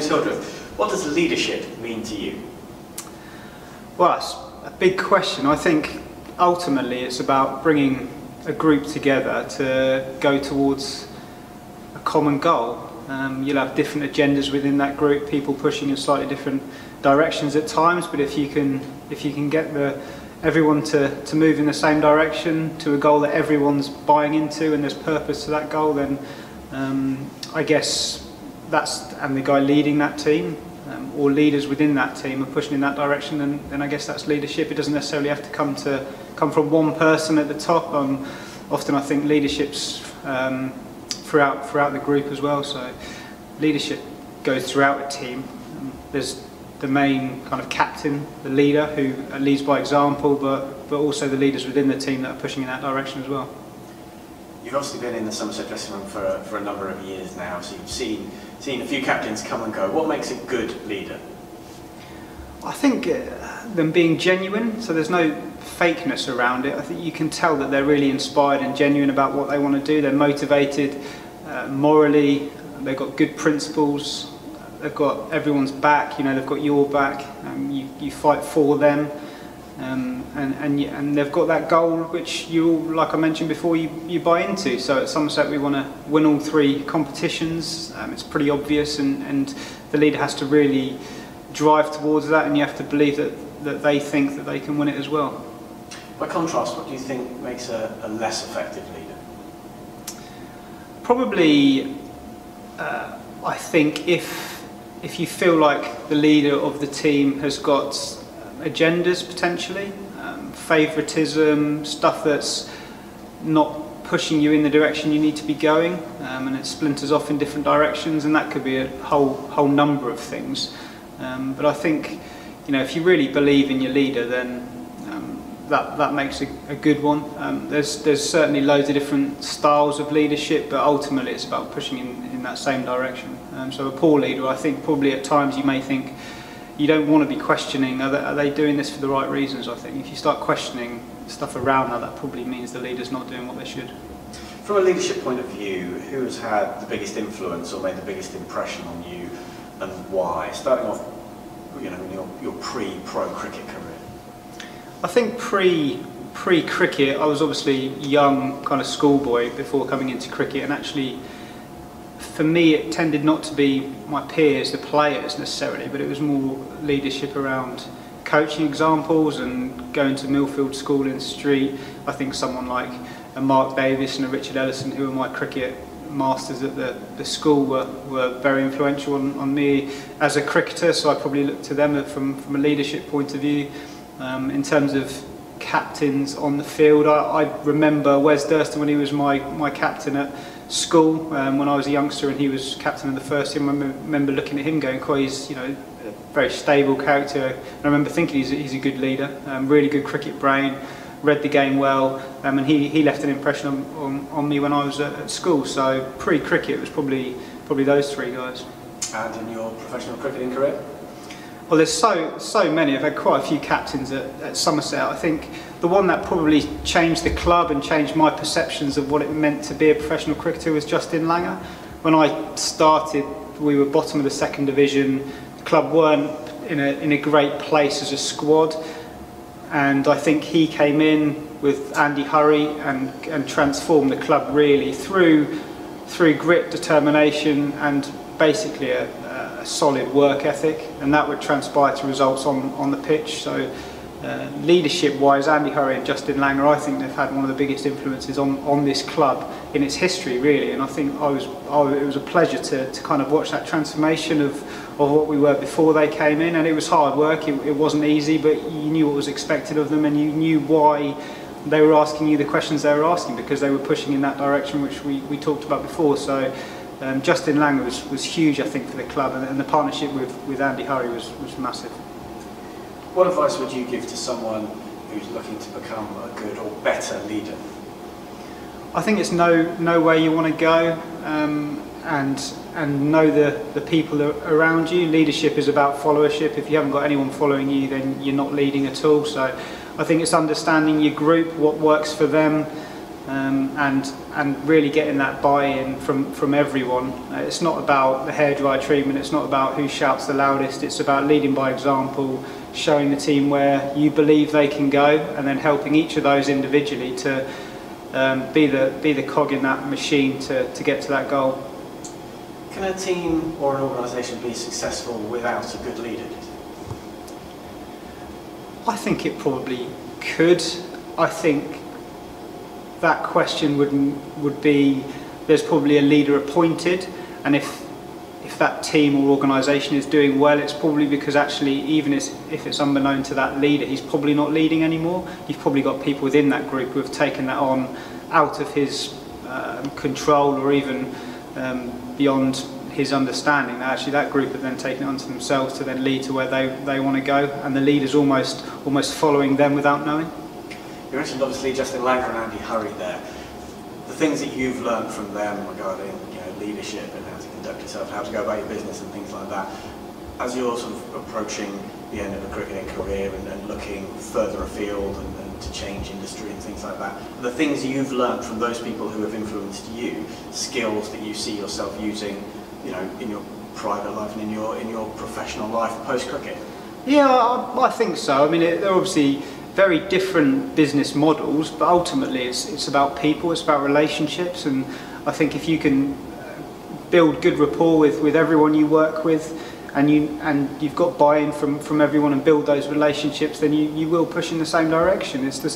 James Hildreth, what does leadership mean to you? Well, that's a big question. I think ultimately it's about bringing a group together to go towards a common goal. You'll have different agendas within that group, people pushing in slightly different directions at times, but if you can get everyone to move in the same direction to a goal that everyone's buying into and there's purpose to that goal, then I guess and the guy leading that team or leaders within that team are pushing in that direction, then I guess that's leadership. It doesn't necessarily have to come from one person at the top. Often I think leadership's throughout the group as well, so leadership goes throughout a team. There's the main kind of captain, the leader, who leads by example, but also the leaders within the team that are pushing in that direction as well. You've obviously been in the Somerset dressing room for a number of years now, so you've seen a few captains come and go. What makes a good leader? I think them being genuine, so there's no fakeness around it. I think you can tell that they're really inspired and genuine about what they want to do. They're motivated morally, they've got good principles, they've got everyone's back, they've got your back, you fight for them, and they've got that goal which like I mentioned before, you buy into. So at Somerset we want to win all 3 competitions. It's pretty obvious, and the leader has to really drive towards that, and you have to believe that they think that they can win it as well. By contrast, what do you think makes a less effective leader? Probably, I think if you feel like the leader of the team has got agendas potentially, favouritism, stuff that's not pushing you in the direction you need to be going, and it splinters off in different directions, and that could be a whole number of things. But I think, if you really believe in your leader, then that makes a good one. There's certainly loads of different styles of leadership, but ultimately it's about pushing in that same direction. So a poor leader, I think probably at times you may think you don't want to be questioning, are they doing this for the right reasons? I think if you start questioning stuff around that probably means the leader's not doing what they should. From a leadership point of view, who has had the biggest influence or made the biggest impression on you, and why? Starting off, in your pre-pro cricket career. I think pre-cricket, I was obviously young, kind of schoolboy before coming into cricket, and actually for me it tended not to be my peers, the players necessarily, but it was more leadership around coaching examples and going to Millfield School in the street. I think someone like a Mark Davis and a Richard Ellison, who were my cricket masters at the school, were very influential on me as a cricketer, so I probably look to them from a leadership point of view. In terms of captains on the field, I remember Wes Durston when he was my captain at school when I was a youngster, and he was captain of the first team. I remember looking at him going, he's a very stable character, and I remember thinking he's a good leader, really good cricket brain, read the game well, and he left an impression on me when I was at school. So pre-cricket it was probably those 3 guys. And in your professional cricketing career? Well, there's so many. I've had quite a few captains at Somerset. I think the one that probably changed the club and changed my perceptions of what it meant to be a professional cricketer was Justin Langer. When I started, we were bottom of the 2nd division. The club weren't in a great place as a squad, and I think he came in with Andy Hurry and transformed the club really through grit, determination, and basically a solid work ethic, and that would transpire to results on the pitch. So leadership wise, Andy Hurry and Justin Langer, I think they've had one of the biggest influences on this club in its history really, and I think it was a pleasure to kind of watch that transformation of what we were before they came in. And it was hard work, it wasn't easy, but you knew what was expected of them, and you knew why they were asking you the questions they were asking, because they were pushing in that direction which we talked about before. So Justin Langer was huge, I think, for the club, and the partnership with Andy Hurry was massive. What advice would you give to someone who's looking to become a good or better leader? I think it's know where you want to go, and know the people around you. Leadership is about followership. If you haven't got anyone following you, then you're not leading at all. So I think it's understanding your group, what works for them, and really getting that buy-in from everyone. It's not about the hairdryer treatment, it's not about who shouts the loudest, it's about leading by example, showing the team where you believe they can go, and then helping each of those individually to be the cog in that machine to get to that goal. Can a team or an organisation be successful without a good leader? I think it probably could. I think that question would be, there's probably a leader appointed, and if that team or organisation is doing well, it's probably because actually, even if it's unbeknown to that leader, he's probably not leading anymore. You've probably got people within that group who have taken that on out of his control, or even beyond his understanding. Actually, that group have then taken it onto themselves to then lead to where they want to go, and the leader's almost following them without knowing. You mentioned obviously Justin Langer and Andy Hurry there. The things that you've learned from them regarding leadership and how to conduct yourself, how to go about your business and things like that, as you're sort of approaching the end of a cricketing career and looking further afield and to change industry and things like that, the things you've learned from those people who have influenced you, skills that you see yourself using, in your private life and in your professional life post cricket? Yeah, I think so. I mean, they're obviously very different business models, but ultimately it's about people, it's about relationships, and I think if you can build good rapport with everyone you work with, and you've got buy-in from everyone and build those relationships, then you will push in the same direction. It's the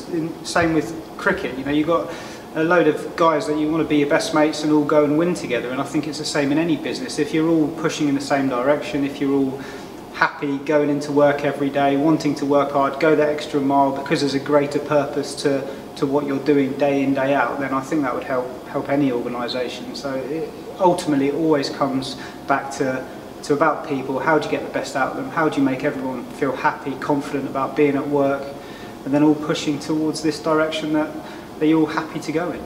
same with cricket. You've got a load of guys that you want to be your best mates and all go and win together, and I think it's the same in any business. If you're all pushing in the same direction, if you're all happy going into work every day, wanting to work hard, go that extra mile because there's a greater purpose to what you're doing day in, day out, then I think that would help any organisation. So ultimately it always comes back to about people. How do you get the best out of them? How do you make everyone feel happy, confident about being at work, and then all pushing towards this direction that you're all happy to go in?